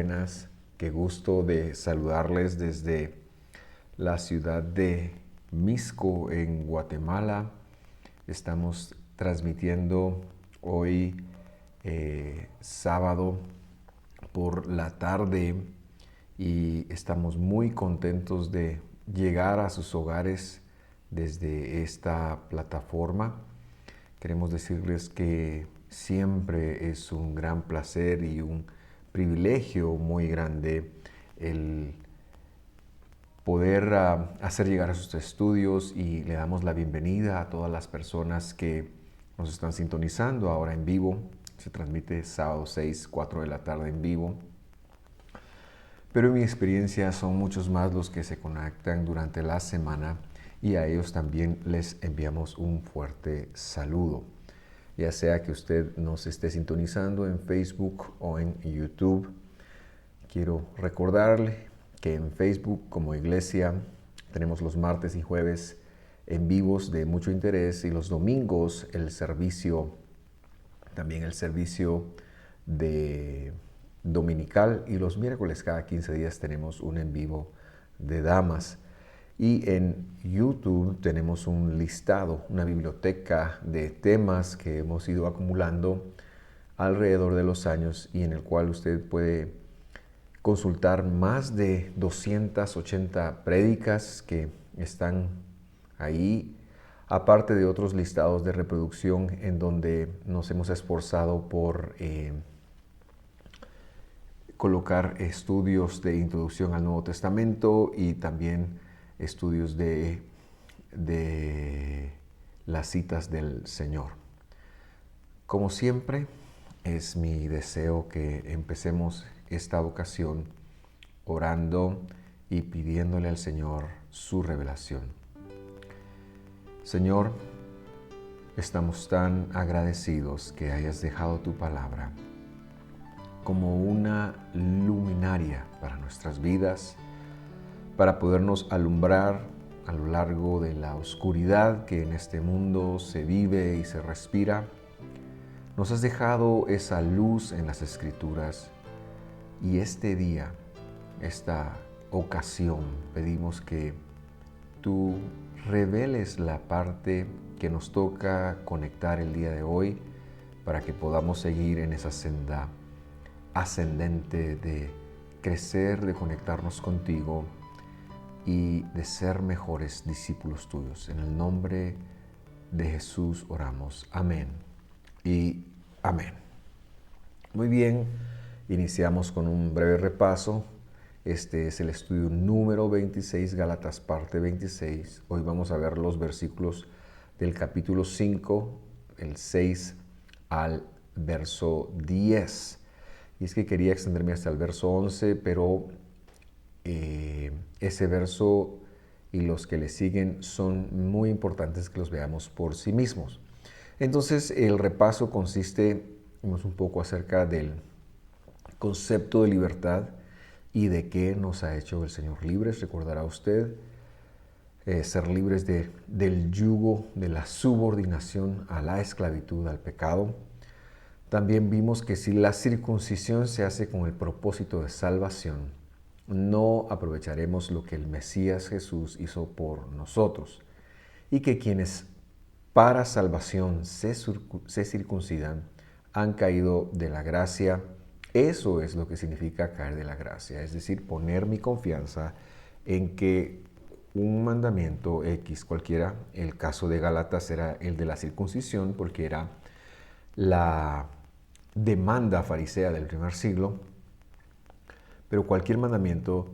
buenas. Qué gusto de saludarles desde la ciudad de Mixco en Guatemala. Estamos transmitiendo hoy sábado por la tarde y estamos muy contentos de llegar a sus hogares desde esta plataforma. Queremos decirles que siempre es un gran placer y un privilegio muy grande el poder hacer llegar a sus estudios, y le damos la bienvenida a todas las personas que nos están sintonizando ahora en vivo. Se transmite sábado 6, 4 de la tarde en vivo. Pero en mi experiencia son muchos más los que se conectan durante la semana, y a ellos también les enviamos un fuerte saludo. Ya sea que usted nos esté sintonizando en Facebook o en YouTube, quiero recordarle que en Facebook como iglesia tenemos los martes y jueves en vivos de mucho interés, y los domingos también el servicio de dominical, y los miércoles cada 15 días tenemos un en vivo de damas. Y en YouTube tenemos un listado, una biblioteca de temas que hemos ido acumulando alrededor de los años, y en el cual usted puede consultar más de 280 prédicas que están ahí, aparte de otros listados de reproducción en donde nos hemos esforzado por colocar estudios de introducción al Nuevo Testamento y también estudios de las citas del Señor. Como siempre, es mi deseo que empecemos esta ocasión orando y pidiéndole al Señor su revelación. Señor, estamos tan agradecidos que hayas dejado tu palabra como una luminaria para nuestras vidas, para podernos alumbrar a lo largo de la oscuridad que en este mundo se vive y se respira. Nos has dejado esa luz en las Escrituras, y este día, esta ocasión, pedimos que tú reveles la parte que nos toca conectar el día de hoy, para que podamos seguir en esa senda ascendente de crecer, de conectarnos contigo y de ser mejores discípulos tuyos. En el nombre de Jesús oramos. Amén y amén. Muy bien, iniciamos con un breve repaso. Este es el estudio número 26, Gálatas parte 26. Hoy vamos a ver los versículos del capítulo 5, el 6 al verso 10. Y es que quería extenderme hasta el verso 11, pero ese verso y los que le siguen son muy importantes que los veamos por sí mismos. Entonces, el repaso consiste un poco acerca del concepto de libertad y de qué nos ha hecho el Señor libres. Recordará usted ser libres del yugo, de la subordinación a la esclavitud, al pecado. También vimos que si la circuncisión se hace con el propósito de salvación, no aprovecharemos lo que el Mesías Jesús hizo por nosotros, y que quienes para salvación se circuncidan han caído de la gracia. Eso es lo que significa caer de la gracia, es decir, poner mi confianza en que un mandamiento X cualquiera, el caso de Gálatas era el de la circuncisión, porque era la demanda farisea del primer siglo, pero cualquier mandamiento,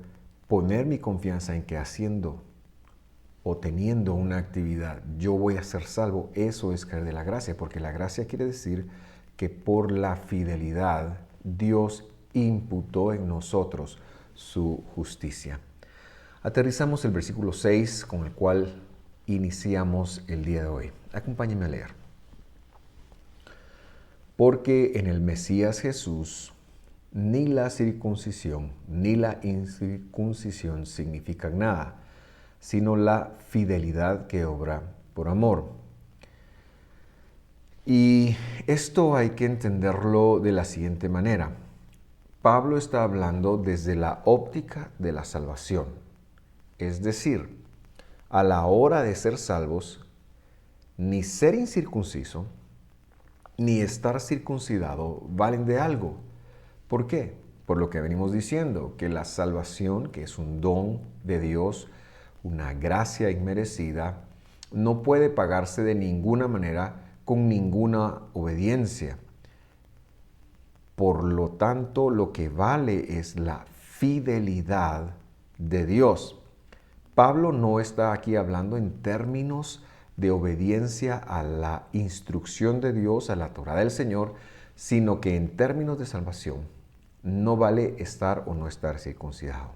poner mi confianza en que haciendo o teniendo una actividad yo voy a ser salvo, eso es caer de la gracia, porque la gracia quiere decir que por la fidelidad Dios imputó en nosotros su justicia. Aterrizamos el versículo 6 con el cual iniciamos el día de hoy. Acompáñenme a leer. Porque en el Mesías Jesús ni la circuncisión ni la incircuncisión significan nada, sino la fidelidad que obra por amor. Y esto hay que entenderlo de la siguiente manera. Pablo está hablando desde la óptica de la salvación. Es decir, a la hora de ser salvos, ni ser incircunciso, ni estar circuncidado valen de algo. ¿Por qué? Por lo que venimos diciendo, que la salvación, que es un don de Dios, una gracia inmerecida, no puede pagarse de ninguna manera con ninguna obediencia. Por lo tanto, lo que vale es la fidelidad de Dios. Pablo no está aquí hablando en términos de obediencia a la instrucción de Dios, a la Torá del Señor, sino que en términos de salvación no vale estar o no estar circuncidado.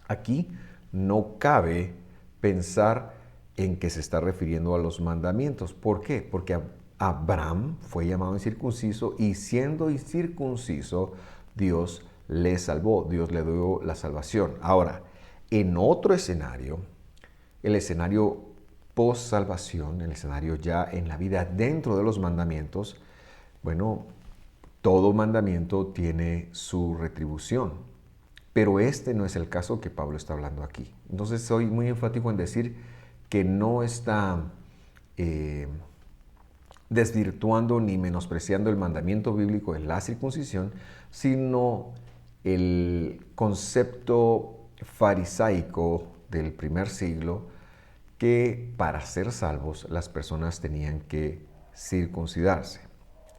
Aquí no cabe pensar en que se está refiriendo a los mandamientos. ¿Por qué? Porque Abraham fue llamado incircunciso y siendo incircunciso, Dios le salvó, Dios le dio la salvación. Ahora, en otro escenario, el escenario post-salvación, el escenario ya en la vida dentro de los mandamientos, bueno, todo mandamiento tiene su retribución, pero este no es el caso que Pablo está hablando aquí. Entonces soy muy enfático en decir que no está desvirtuando ni menospreciando el mandamiento bíblico de la circuncisión, sino el concepto farisaico del primer siglo que para ser salvos las personas tenían que circuncidarse.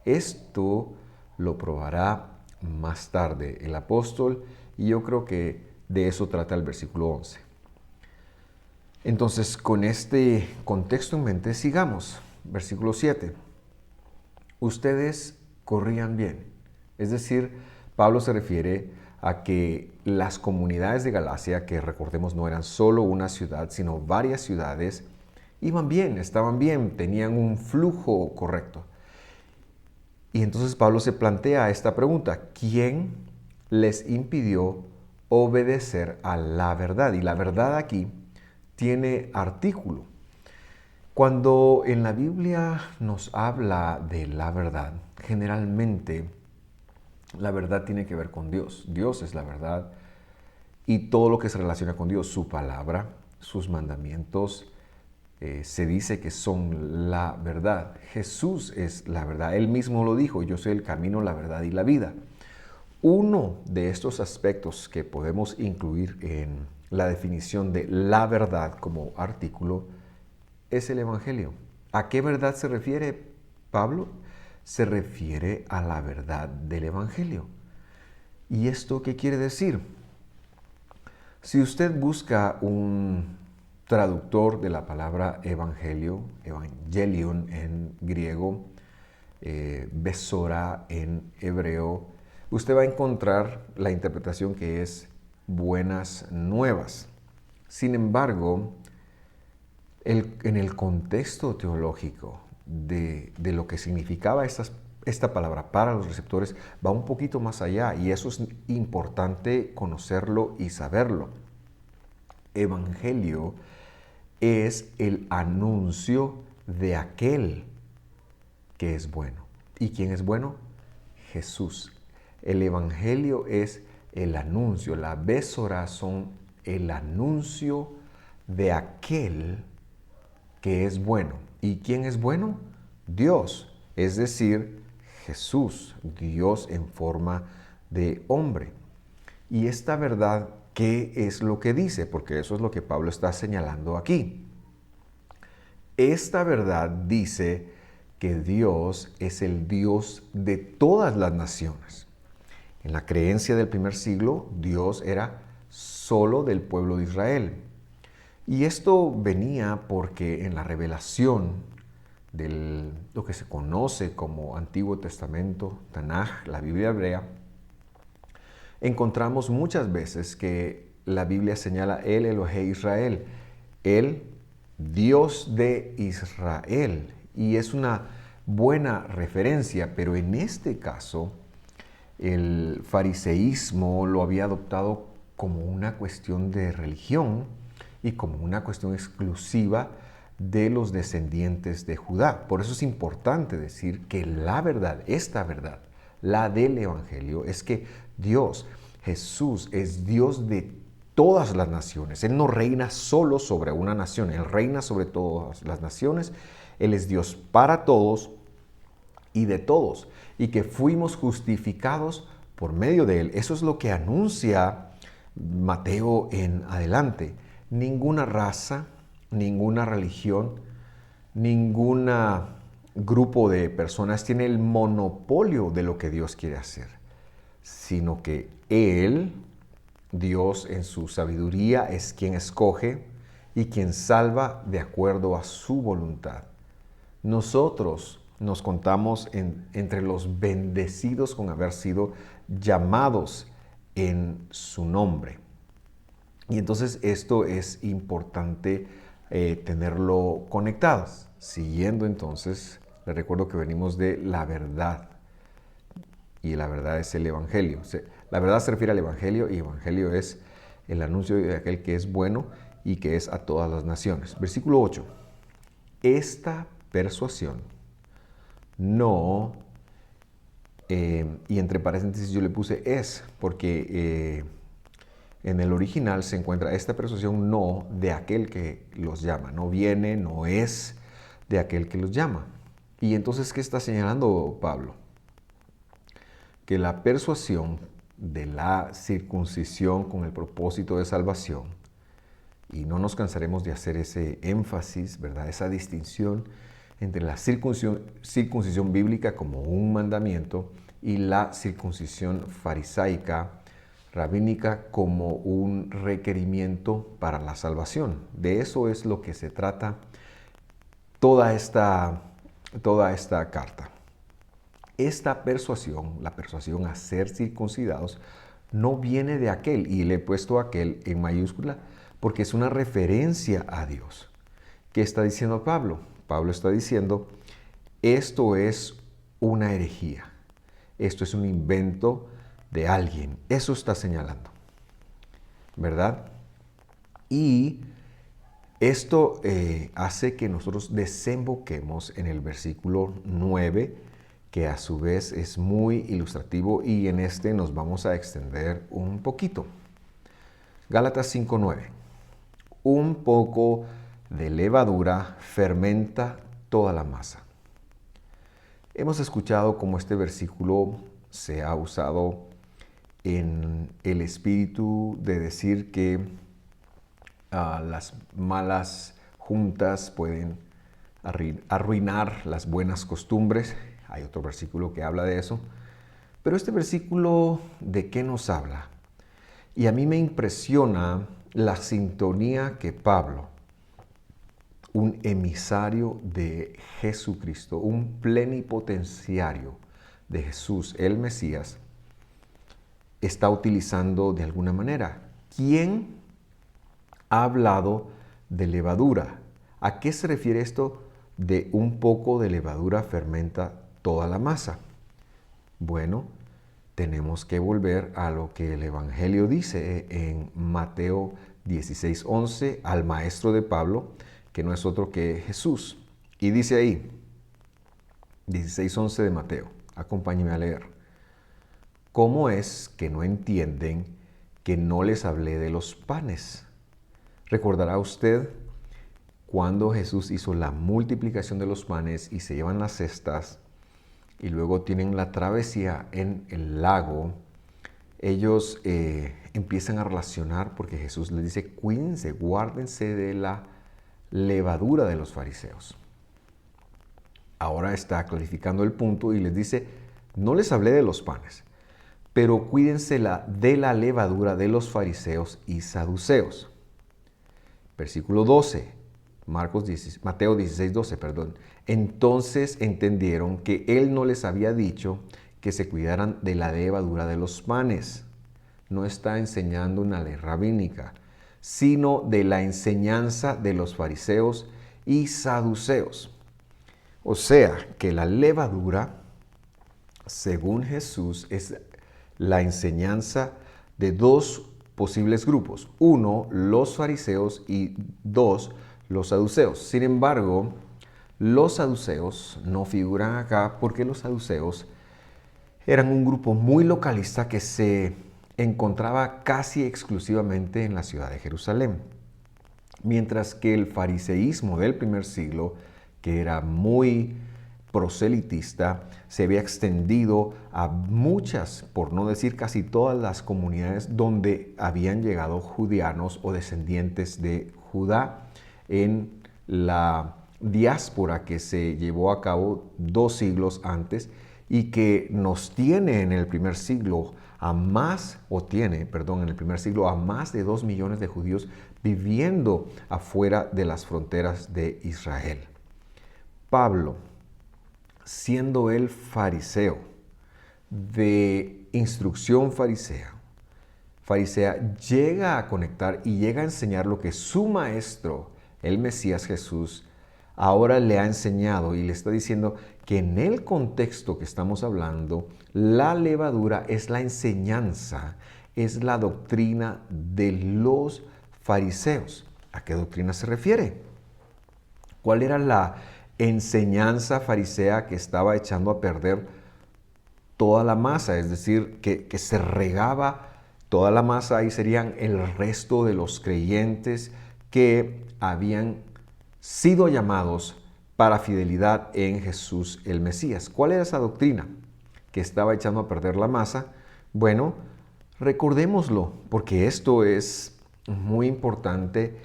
Esto lo probará más tarde el apóstol y yo creo que de eso trata el versículo 11. Entonces, con este contexto en mente, sigamos. Versículo 7. Ustedes corrían bien. Es decir, Pablo se refiere a que las comunidades de Galacia, que recordemos no eran solo una ciudad, sino varias ciudades, iban bien, estaban bien, tenían un flujo correcto. Y entonces Pablo se plantea esta pregunta: ¿quién les impidió obedecer a la verdad? Y la verdad aquí tiene artículo. Cuando en la Biblia nos habla de la verdad, generalmente la verdad tiene que ver con Dios. Dios es la verdad y todo lo que se relaciona con Dios, su palabra, sus mandamientos, se dice que son la verdad. Jesús es la verdad. Él mismo lo dijo: yo soy el camino, la verdad y la vida. Uno de estos aspectos que podemos incluir en la definición de la verdad como artículo es el Evangelio. ¿A qué verdad se refiere Pablo? Se refiere a la verdad del Evangelio. ¿Y esto qué quiere decir? Si usted busca un traductor de la palabra evangelio, evangelion en griego, besora en hebreo, usted va a encontrar la interpretación que es buenas nuevas. Sin embargo, en el contexto teológico de lo que significaba esta palabra para los receptores va un poquito más allá, y eso es importante conocerlo y saberlo. Evangelio es el anuncio de aquel que es bueno. ¿Y quién es bueno? Jesús. El Evangelio es el anuncio, la besora son el anuncio de aquel que es bueno. ¿Y quién es bueno? Dios, es decir, Jesús, Dios en forma de hombre. Y esta verdad, ¿qué es lo que dice? Porque eso es lo que Pablo está señalando aquí. Esta verdad dice que Dios es el Dios de todas las naciones. En la creencia del primer siglo, Dios era solo del pueblo de Israel. Y esto venía porque en la revelación de lo que se conoce como Antiguo Testamento, Tanaj, la Biblia hebrea, encontramos muchas veces que la Biblia señala el Elohei Israel, el Dios de Israel. Y es una buena referencia, pero en este caso el fariseísmo lo había adoptado como una cuestión de religión y como una cuestión exclusiva de los descendientes de Judá. Por eso es importante decir que la verdad, esta verdad, la del Evangelio, es que Dios. Jesús es Dios de todas las naciones. Él no reina solo sobre una nación, Él reina sobre todas las naciones. Él es Dios para todos y de todos, y que fuimos justificados por medio de Él. Eso es lo que anuncia Mateo en adelante. Ninguna raza, ninguna religión, ningún grupo de personas tiene el monopolio de lo que Dios quiere hacer, sino que Él, Dios en su sabiduría, es quien escoge y quien salva de acuerdo a su voluntad. Nosotros nos contamos entre los bendecidos con haber sido llamados en su nombre. Y entonces esto es importante tenerlo conectados. Siguiendo entonces, les recuerdo que venimos de la verdad. Y la verdad es el Evangelio. La verdad se refiere al Evangelio y Evangelio es el anuncio de aquel que es bueno y que es a todas las naciones. Versículo 8. Esta persuasión no, y entre paréntesis yo le puse es, porque en el original se encuentra esta persuasión no de aquel que los llama, no viene, no es de aquel que los llama. Y entonces, ¿qué está señalando Pablo? Que la persuasión de la circuncisión con el propósito de salvación, y no nos cansaremos de hacer ese énfasis, ¿verdad? Esa distinción entre la circuncisión bíblica como un mandamiento y la circuncisión farisaica, rabínica, como un requerimiento para la salvación. De eso es lo que se trata toda esta carta. Esta persuasión, la persuasión a ser circuncidados, no viene de aquel, y le he puesto aquel en mayúscula, porque es una referencia a Dios. ¿Qué está diciendo Pablo? Pablo está diciendo, esto es una herejía, esto es un invento de alguien, eso está señalando, ¿verdad? Y esto hace que nosotros desemboquemos en el versículo 9, que a su vez es muy ilustrativo, y en este nos vamos a extender un poquito. Gálatas 5:9. Un poco de levadura fermenta toda la masa. Hemos escuchado cómo este versículo se ha usado en el espíritu de decir que las malas juntas pueden arruinar las buenas costumbres. Hay otro versículo que habla de eso. Pero este versículo, ¿de qué nos habla? Y a mí me impresiona la sintonía que Pablo, un emisario de Jesucristo, un plenipotenciario de Jesús, el Mesías, está utilizando de alguna manera. ¿Quién ha hablado de levadura? ¿A qué se refiere esto de un poco de levadura fermenta toda la masa? Bueno, tenemos que volver a lo que el Evangelio dice en Mateo 16:11, al maestro de Pablo, que no es otro que Jesús. Y dice ahí, 16:11 de Mateo, acompáñeme a leer. ¿Cómo es que no entienden que no les hablé de los panes? ¿Recordará usted cuando Jesús hizo la multiplicación de los panes y se llevan las cestas y luego tienen la travesía en el lago? Ellos empiezan a relacionar porque Jesús les dice, cuídense, guárdense de la levadura de los fariseos. Ahora está clarificando el punto y les dice, no les hablé de los panes, pero cuídense de la levadura de los fariseos y saduceos. Versículo 12, Mateo 16:12, perdón. Entonces entendieron que él no les había dicho que se cuidaran de la levadura de los panes. No está enseñando una ley rabínica, sino de la enseñanza de los fariseos y saduceos. O sea, que la levadura, según Jesús, es la enseñanza de dos posibles grupos. Uno, los fariseos, y dos, los saduceos. Sin embargo, los saduceos no figuran acá porque los saduceos Eran un grupo muy localista que se encontraba casi exclusivamente en la ciudad de Jerusalén. Mientras que el fariseísmo del primer siglo, que era muy proselitista, se había extendido a muchas, por no decir casi todas las comunidades donde habían llegado judeanos o descendientes de Judá en la diáspora que se llevó a cabo 2 siglos antes y que nos tiene en el primer siglo en el primer siglo a más de 2 millones de judíos viviendo afuera de las fronteras de Israel. Pablo, siendo él fariseo, de instrucción farisea, llega a conectar y llega a enseñar lo que su maestro, el Mesías Jesús, ahora le ha enseñado, y le está diciendo que en el contexto que estamos hablando, la levadura es la enseñanza, es la doctrina de los fariseos. ¿A qué doctrina se refiere? ¿Cuál era la enseñanza farisea que estaba echando a perder toda la masa? Es decir, que se regaba toda la masa, ahí serían el resto de los creyentes que habían sido llamados para fidelidad en Jesús el Mesías. ¿Cuál era esa doctrina que estaba echando a perder la masa? Bueno, recordémoslo, porque esto es muy importante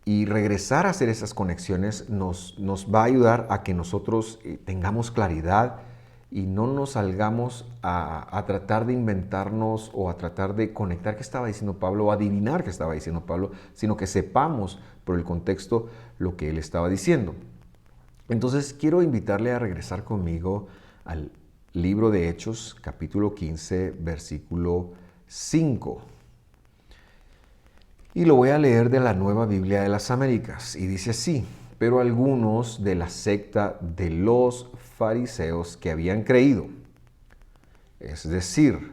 y regresar a hacer esas conexiones nos va a ayudar a que nosotros tengamos claridad y no nos salgamos a tratar de inventarnos o a tratar de conectar qué estaba diciendo Pablo o adivinar qué estaba diciendo Pablo, sino que sepamos por el contexto lo que él estaba diciendo. Entonces quiero invitarle a regresar conmigo al libro de Hechos, capítulo 15, versículo 5. Y lo voy a leer de la Nueva Biblia de las Américas. Y dice así: pero algunos de la secta de los fariseos que habían creído, es decir,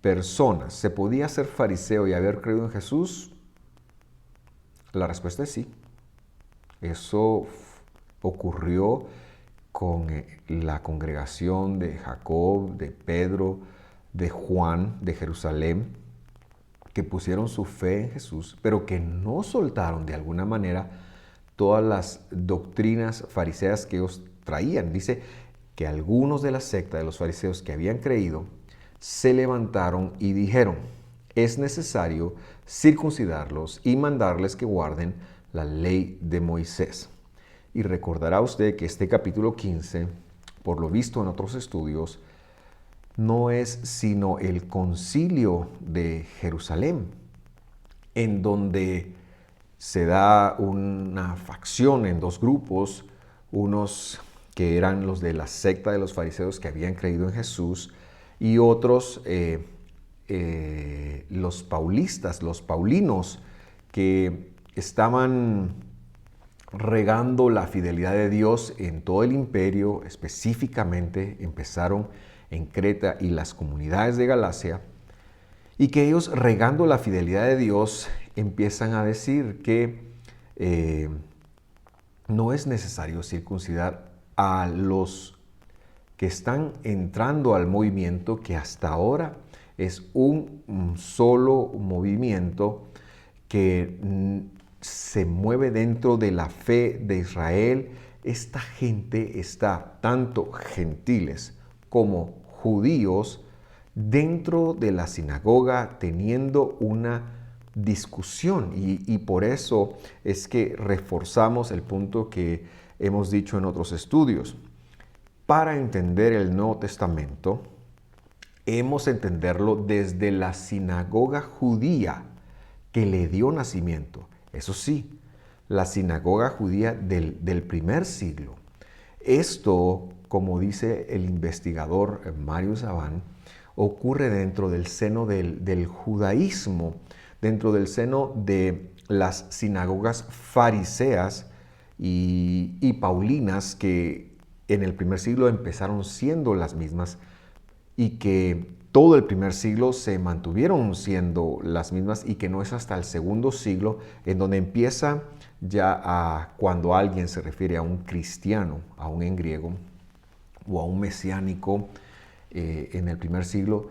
personas, ¿se podía ser fariseo y haber creído en Jesús? La respuesta es sí. Eso ocurrió con la congregación de Jacob, de Pedro, de Juan, de Jerusalén, que pusieron su fe en Jesús, pero que no soltaron de alguna manera todas las doctrinas fariseas que ellos traían. Dice que algunos de la secta de los fariseos que habían creído se levantaron y dijeron: es necesario circuncidarlos y mandarles que guarden la ley de Moisés. Y recordará usted que este capítulo 15, por lo visto en otros estudios, no es sino el concilio de Jerusalén, en donde se da una facción en 2 grupos, unos que eran los de la secta de los fariseos que habían creído en Jesús y otros los paulistas, los paulinos, que estaban regando la fidelidad de Dios en todo el imperio. Específicamente empezaron en Creta y las comunidades de Galacia, y que ellos, regando la fidelidad de Dios, empiezan a decir que no es necesario circuncidar a los que están entrando al movimiento, que hasta ahora es un solo movimiento que se mueve dentro de la fe de Israel. Esta gente está, tanto gentiles como judíos, dentro de la sinagoga teniendo una discusión, y por eso es que reforzamos el punto que hemos dicho en otros estudios. Para entender el Nuevo Testamento, hemos de entenderlo desde la sinagoga judía que le dio nacimiento. Eso sí, la sinagoga judía del primer siglo. Esto, como dice el investigador Mario Zaván, ocurre dentro del seno del judaísmo, dentro del seno de las sinagogas fariseas y paulinas, que en el primer siglo empezaron siendo las mismas y que todo el primer siglo se mantuvieron siendo las mismas, y que no es hasta el segundo siglo en donde empieza ya cuando alguien se refiere a un cristiano, aún en griego, o a un mesiánico, en el primer siglo,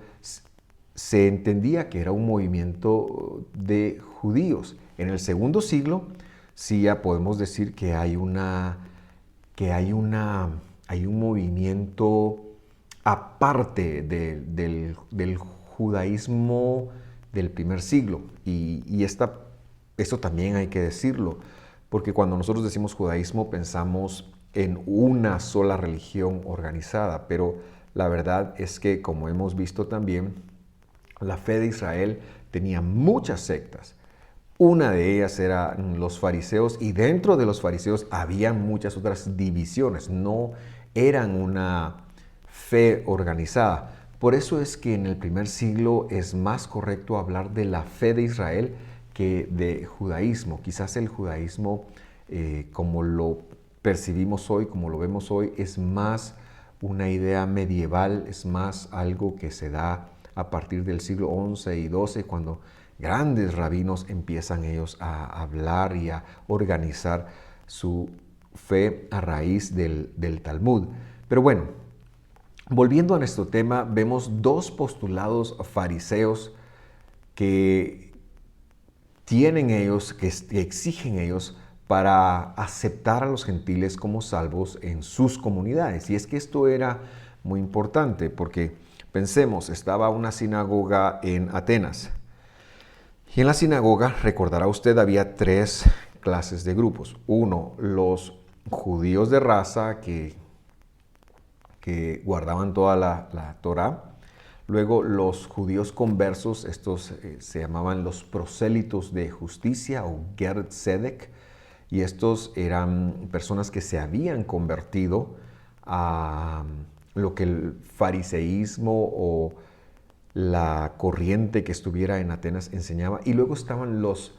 se entendía que era un movimiento de judíos. En el segundo siglo sí ya podemos decir que hay un movimiento aparte del judaísmo del primer siglo. Y esto también hay que decirlo, porque cuando nosotros decimos judaísmo pensamos en una sola religión organizada, pero la verdad es que, como hemos visto también, la fe de Israel tenía muchas sectas. Una de ellas eran los fariseos, y dentro de los fariseos había muchas otras divisiones, no eran una fe organizada. Por eso es que en el primer siglo es más correcto hablar de la fe de Israel que de judaísmo. Quizás el judaísmo, como lo percibimos hoy, como lo vemos hoy, es más una idea medieval, es más algo que se da a partir del siglo XI y XII, cuando grandes rabinos empiezan ellos a hablar y a organizar su fe a raíz del Talmud. Pero bueno, volviendo a nuestro tema, vemos dos postulados fariseos que tienen ellos, que exigen ellos para aceptar a los gentiles como salvos en sus comunidades. Y es que esto era muy importante porque pensemos, estaba una sinagoga en Atenas. Y en la sinagoga, recordará usted, había tres clases de grupos. Uno, los judíos de raza que guardaban toda la Torá. Luego los judíos conversos, estos se llamaban los prosélitos de justicia o Ger Tzedek, y estos eran personas que se habían convertido a lo que el fariseísmo o la corriente que estuviera en Atenas enseñaba. Y luego estaban los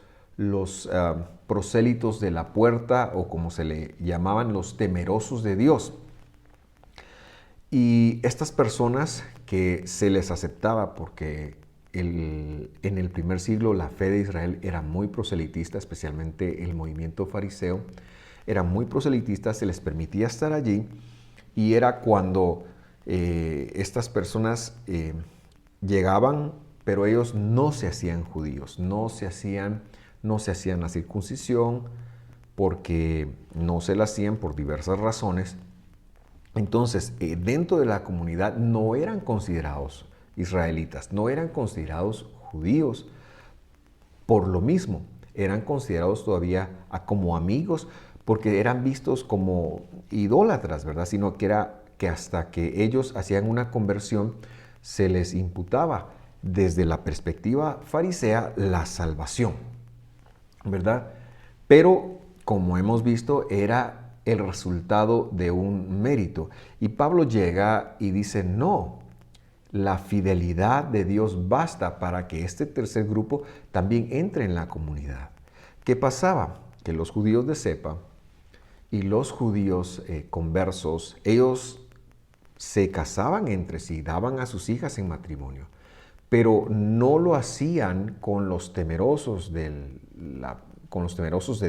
prosélitos de la puerta, o como se le llamaban, los temerosos de Dios. Y estas personas que se les aceptaba porque en el primer siglo la fe de Israel era muy proselitista, especialmente el movimiento fariseo, era muy proselitista, se les permitía estar allí, y era cuando estas personas llegaban, pero ellos no se hacían judíos, no se hacían la circuncisión, porque no se la hacían por diversas razones. Entonces, dentro de la comunidad no eran considerados israelitas, no eran considerados judíos. Por lo mismo, eran considerados todavía como amigos, porque eran vistos como idólatras, ¿verdad? Sino que era que hasta que ellos hacían una conversión, se les imputaba desde la perspectiva farisea la salvación, ¿verdad? Pero, como hemos visto, era el resultado de un mérito. Y Pablo llega y dice, no, la fidelidad de Dios basta para que este tercer grupo también entre en la comunidad. ¿Qué pasaba? Que los judíos de cepa y los judíos conversos, ellos se casaban entre sí, daban a sus hijas en matrimonio, pero no lo hacían con los temerosos de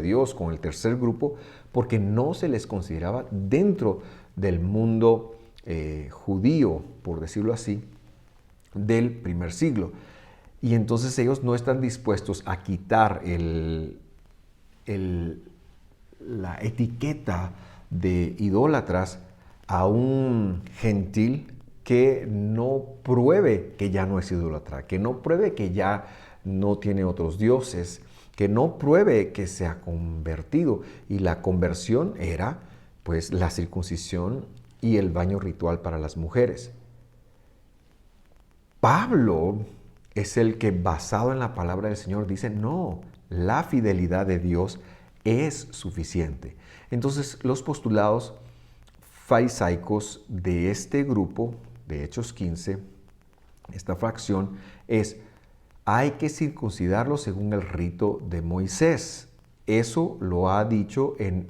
Dios, con el tercer grupo, porque no se les consideraba dentro del mundo judío, por decirlo así, del primer siglo. Y entonces ellos no están dispuestos a quitar la etiqueta de idólatras a un gentil que no pruebe que ya no es idólatra, que no pruebe que ya no tiene otros dioses, que no pruebe que se ha convertido. Y la conversión era pues la circuncisión y el baño ritual para las mujeres. Pablo es el que, basado en la palabra del Señor, dice, no, la fidelidad de Dios es suficiente. Entonces, los postulados farisaicos de este grupo, de Hechos 15, esta fracción, es: hay que circuncidarlo según el rito de Moisés. Eso lo han dicho en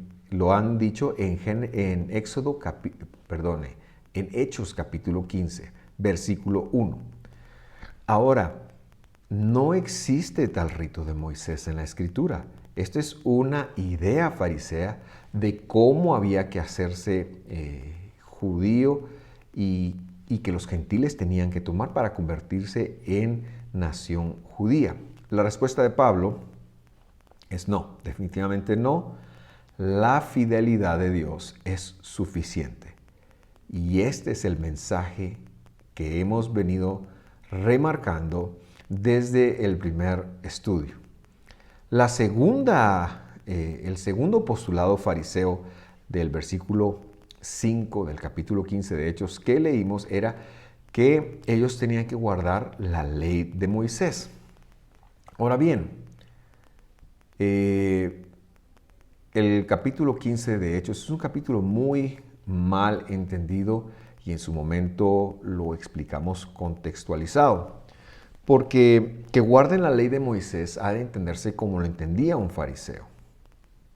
Hechos capítulo 15, versículo 1. Ahora, no existe tal rito de Moisés en la Escritura. Esto es una idea farisea de cómo había que hacerse judío y y que los gentiles tenían que tomar para convertirse en nación judía. La respuesta de Pablo es no, definitivamente no. La fidelidad de Dios es suficiente. Y este es el mensaje que hemos venido remarcando desde el primer estudio. El segundo postulado fariseo del versículo 5 del capítulo 15 de Hechos que leímos era que ellos tenían que guardar la ley de Moisés. Ahora bien, el capítulo 15 de Hechos es un capítulo muy mal entendido y en su momento lo explicamos contextualizado. Porque que guarden la ley de Moisés ha de entenderse como lo entendía un fariseo,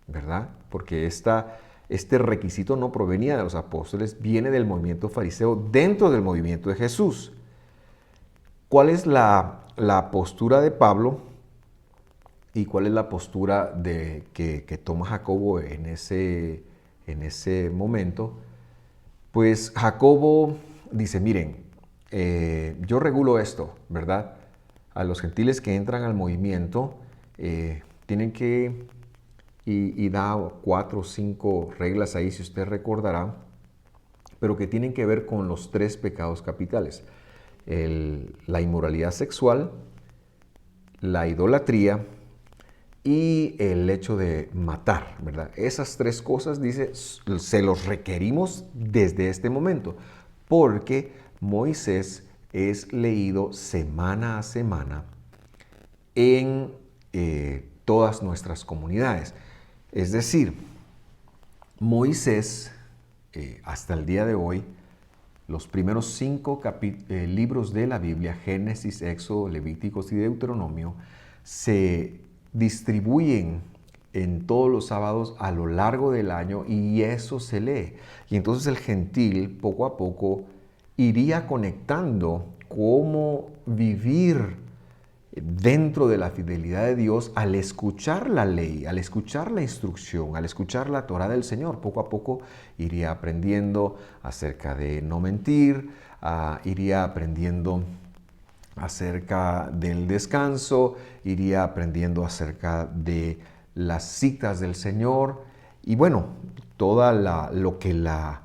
¿verdad? Porque este requisito no provenía de los apóstoles, viene del movimiento fariseo dentro del movimiento de Jesús. ¿Cuál es la postura de Pablo y cuál es la postura que toma Jacobo en ese momento? Pues Jacobo dice, miren, yo regulo esto, ¿verdad? A los gentiles que entran al movimiento tienen que, y da 4 o 5 reglas ahí, si usted recordará, pero que tienen que ver con los 3 pecados capitales. La inmoralidad sexual, la idolatría y el hecho de matar, ¿verdad? Esas 3 cosas, dice, se los requerimos desde este momento, porque Moisés es leído semana a semana en todas nuestras comunidades. Es decir, Moisés, hasta el día de hoy, los primeros 5 libros de la Biblia, Génesis, Éxodo, Levíticos y Deuteronomio, se distribuyen en todos los sábados a lo largo del año y eso se lee. Y entonces el gentil poco a poco iría conectando cómo vivir dentro de la fidelidad de Dios al escuchar la ley, al escuchar la instrucción, al escuchar la Torah del Señor. Poco a poco iría aprendiendo acerca de no mentir, iría aprendiendo acerca del descanso, iría aprendiendo acerca de las citas del Señor y bueno, lo que la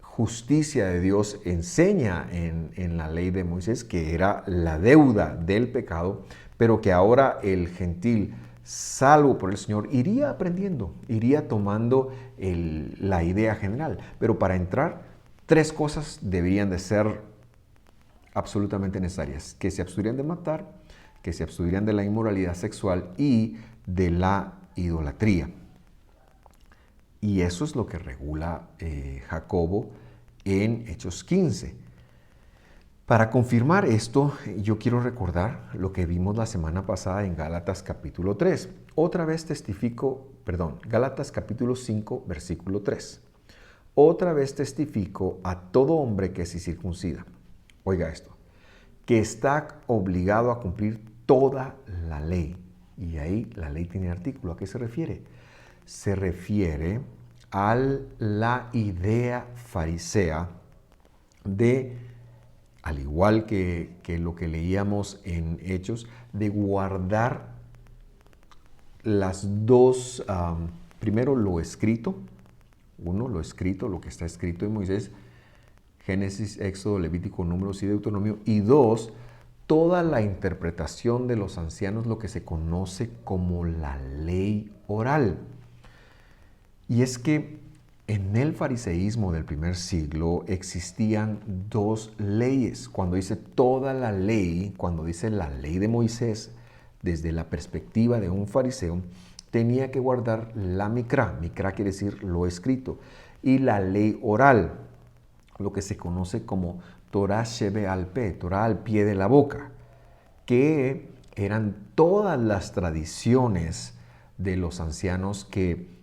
justicia de Dios enseña en la ley de Moisés, que era la deuda del pecado, pero que ahora el gentil, salvo por el Señor, iría aprendiendo, iría tomando la idea general. Pero para entrar, 3 cosas deberían de ser absolutamente necesarias: que se abstuvieran de matar, que se abstuvieran de la inmoralidad sexual y de la idolatría. Y eso es lo que regula Jacobo en Hechos 15. Para confirmar esto, yo quiero recordar lo que vimos la semana pasada en Gálatas capítulo 3. Otra vez Gálatas capítulo 5, versículo 3. Otra vez testifico a todo hombre que se circuncida. Oiga esto, que está obligado a cumplir toda la ley. Y ahí la ley tiene artículo. ¿A qué se refiere? Se refiere a la idea farisea de, al igual que lo que leíamos en Hechos, de guardar las dos, primero lo escrito, lo escrito, lo que está escrito en Moisés, Génesis, Éxodo, Levítico, Números y Deuteronomio, y 2, toda la interpretación de los ancianos, lo que se conoce como la ley oral. Y es que en el fariseísmo del primer siglo existían 2 leyes. Cuando dice toda la ley, cuando dice la ley de Moisés, desde la perspectiva de un fariseo, tenía que guardar la Mikra. Mikra quiere decir lo escrito. Y la ley oral, lo que se conoce como Torah Shebe al Pe, Torah al pie de la boca, que eran todas las tradiciones de los ancianos que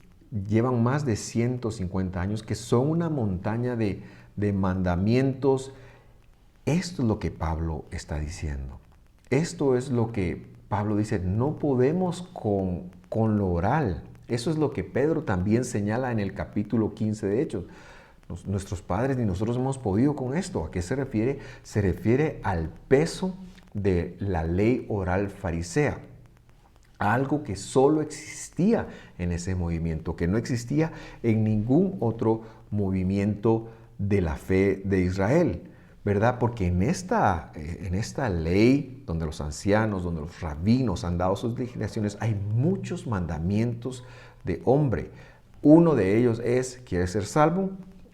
llevan más de 150 años, que son una montaña de mandamientos. Esto es lo que Pablo está diciendo. Esto es lo que Pablo dice, no podemos con lo oral. Eso es lo que Pedro también señala en el capítulo 15 de Hechos. nuestros padres ni nosotros hemos podido con esto. ¿A qué se refiere? Se refiere al peso de la ley oral farisea. Algo que solo existía en ese movimiento, que no existía en ningún otro movimiento de la fe de Israel, ¿verdad? Porque en esta ley, donde los ancianos, donde los rabinos han dado sus legislaciones, hay muchos mandamientos de hombre. Uno de ellos es: ¿quieres ser salvo?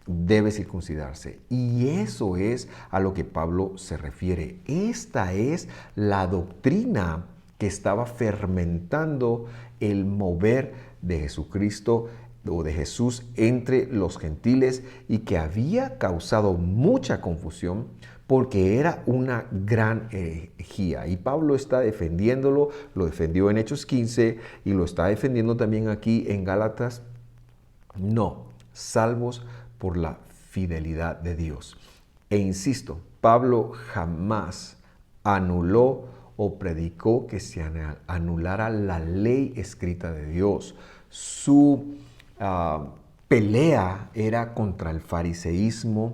Debe circuncidarse. Y eso es a lo que Pablo se refiere. Esta es la doctrina que estaba fermentando el mover de Jesucristo o de Jesús entre los gentiles, y que había causado mucha confusión porque era una gran herejía. Y Pablo está defendiéndolo, lo defendió en Hechos 15 y lo está defendiendo también aquí en Gálatas. No, salvos por la fidelidad de Dios. E insisto, Pablo jamás anuló o predicó que se anulara la ley escrita de Dios. Su pelea era contra el fariseísmo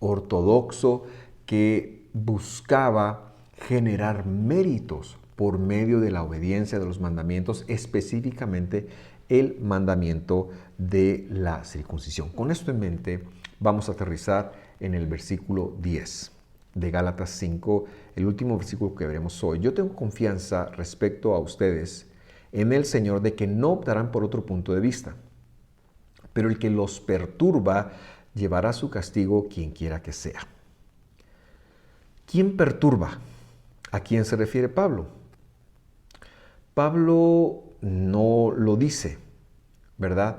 ortodoxo que buscaba generar méritos por medio de la obediencia de los mandamientos, específicamente el mandamiento de la circuncisión. Con esto en mente, vamos a aterrizar en el versículo 10 de Gálatas 5, el último versículo que veremos hoy. Yo tengo confianza respecto a ustedes en el Señor de que no optarán por otro punto de vista, pero el que los perturba llevará su castigo, quien quiera que sea. ¿Quién perturba? ¿A quién se refiere Pablo? Pablo no lo dice, ¿verdad?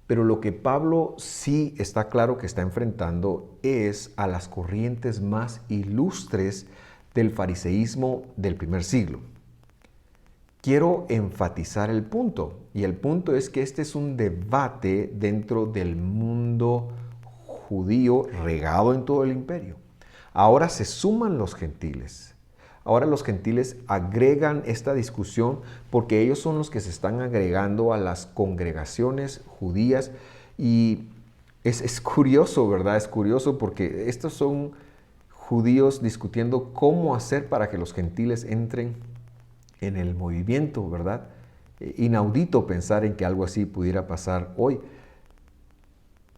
Pero lo que Pablo sí está claro que está enfrentando es a las corrientes más ilustres del fariseísmo del primer siglo. Quiero enfatizar el punto, y el punto es que este es un debate dentro del mundo judío regado en todo el imperio. Ahora se suman los gentiles. Ahora los gentiles agregan esta discusión porque ellos son los que se están agregando a las congregaciones judías, y es curioso, ¿verdad? Es curioso porque estos son judíos discutiendo cómo hacer para que los gentiles entren en el movimiento, ¿verdad? Inaudito pensar en que algo así pudiera pasar hoy,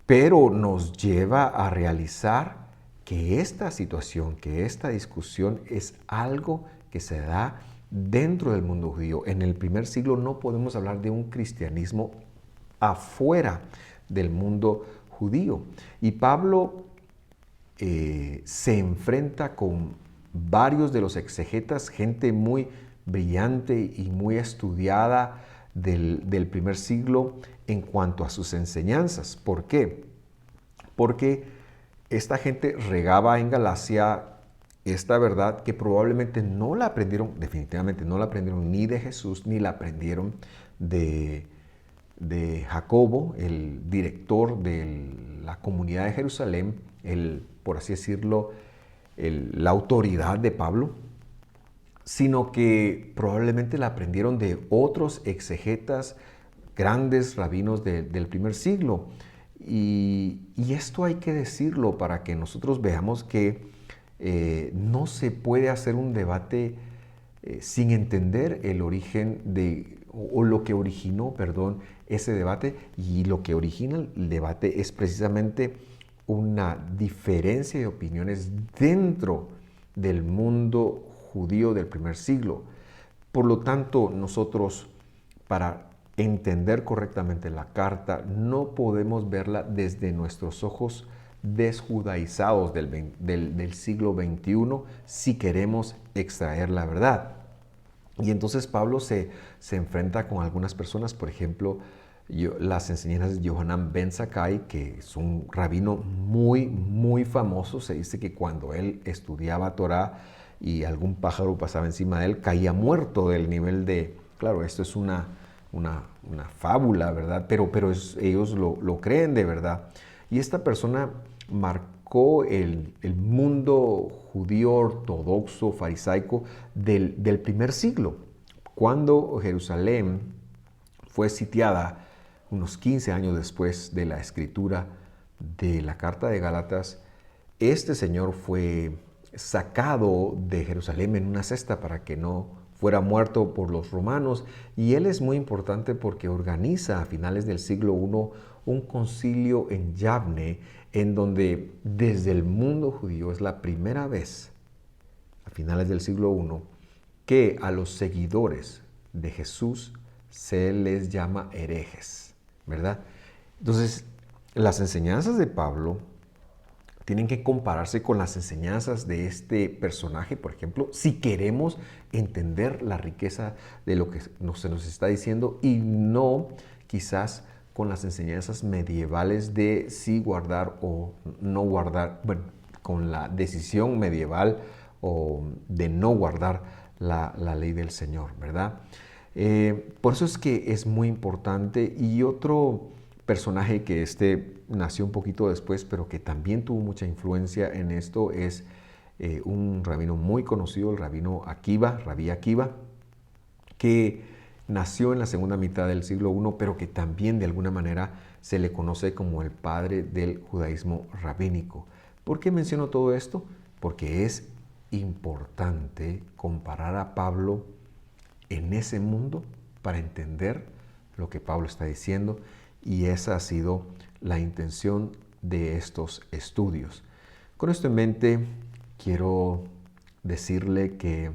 pero nos lleva a realizar que esta situación, que esta discusión es algo que se da dentro del mundo judío. En el primer siglo no podemos hablar de un cristianismo afuera del mundo judío. Y Pablo se enfrenta con varios de los exegetas, gente muy brillante y muy estudiada del primer siglo en cuanto a sus enseñanzas. ¿Por qué? Porque esta gente regaba en Galacia esta verdad que probablemente no la aprendieron, definitivamente no la aprendieron ni de Jesús, ni la aprendieron de Jacobo, el director de la comunidad de Jerusalén, por así decirlo, la autoridad de Pablo, sino que probablemente la aprendieron de otros exegetas, grandes rabinos del primer siglo. Y esto hay que decirlo para que nosotros veamos que no se puede hacer un debate sin entender el origen o lo que originó, ese debate. Y lo que origina el debate es precisamente una diferencia de opiniones dentro del mundo judío del primer siglo. Por lo tanto, nosotros, para entender correctamente la carta, no podemos verla desde nuestros ojos desjudaizados del siglo XXI si queremos extraer la verdad. Y entonces Pablo se enfrenta con algunas personas, por ejemplo, las enseñanzas de Yohanan ben Zakkai, que es un rabino muy, muy famoso. Se dice que cuando él estudiaba Torah y algún pájaro pasaba encima de él, caía muerto del nivel de... Claro, esto es una fábula, ¿verdad? Pero ellos lo creen de verdad. Y esta persona marcó el mundo judío ortodoxo, farisaico del primer siglo. Cuando Jerusalén fue sitiada, unos 15 años después de la escritura de la carta de Gálatas, este señor fue sacado de Jerusalén en una cesta para que no fuera muerto por los romanos, y él es muy importante porque organiza a finales del siglo I un concilio en Yavne, en donde desde el mundo judío es la primera vez, a finales del siglo I, que a los seguidores de Jesús se les llama herejes, ¿verdad? Entonces, las enseñanzas de Pablo tienen que compararse con las enseñanzas de este personaje, por ejemplo, si queremos entender la riqueza de lo que se nos está diciendo, y no quizás con las enseñanzas medievales de si guardar o no guardar, bueno, con la decisión medieval o de no guardar la ley del Señor, ¿verdad? Por eso es que es muy importante. Y otro personaje que nació un poquito después, pero que también tuvo mucha influencia en esto, es un rabino muy conocido, el rabino Akiva, Rabí Akiva, que nació en la segunda mitad del siglo I, pero que también de alguna manera se le conoce como el padre del judaísmo rabínico. ¿Por qué menciono todo esto? Porque es importante comparar a Pablo en ese mundo para entender lo que Pablo está diciendo, y esa ha sido la intención de estos estudios. Con esto en mente, quiero decirle que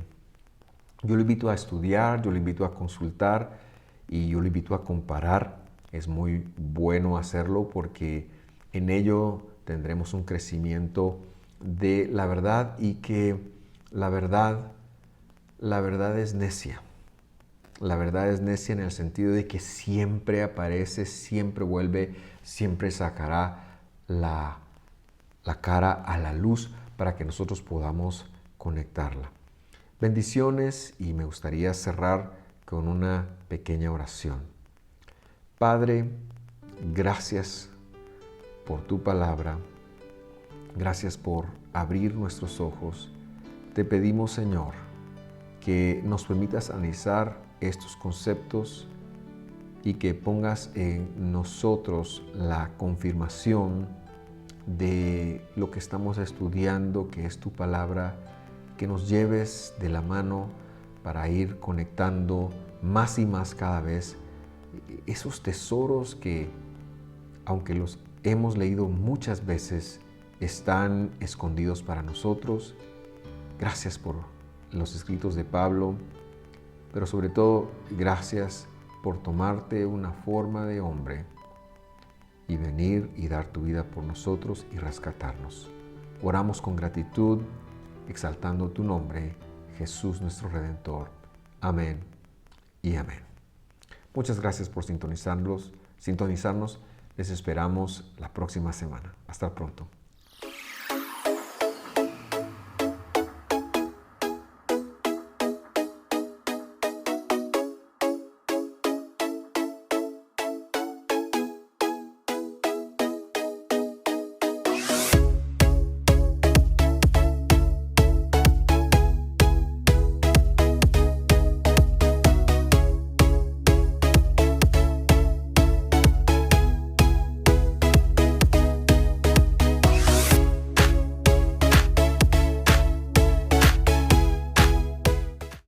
yo lo invito a estudiar, yo lo invito a consultar y yo lo invito a comparar. Es muy bueno hacerlo porque en ello tendremos un crecimiento de la verdad, y que la verdad es necia. La verdad es necia en el sentido de que siempre aparece, siempre vuelve, siempre sacará la cara a la luz para que nosotros podamos conectarla. Bendiciones, y me gustaría cerrar con una pequeña oración. Padre, gracias por tu palabra. Gracias por abrir nuestros ojos. Te pedimos, Señor, que nos permitas analizar estos conceptos y que pongas en nosotros la confirmación de lo que estamos estudiando, que es tu palabra, que nos lleves de la mano para ir conectando más y más cada vez esos tesoros que, aunque los hemos leído muchas veces, están escondidos para nosotros. Gracias por los escritos de Pablo, pero sobre todo gracias por tomarte una forma de hombre y venir y dar tu vida por nosotros y rescatarnos. Oramos con gratitud, exaltando tu nombre, Jesús nuestro Redentor. Amén y amén. Muchas gracias por sintonizarnos. Les esperamos la próxima semana. Hasta pronto.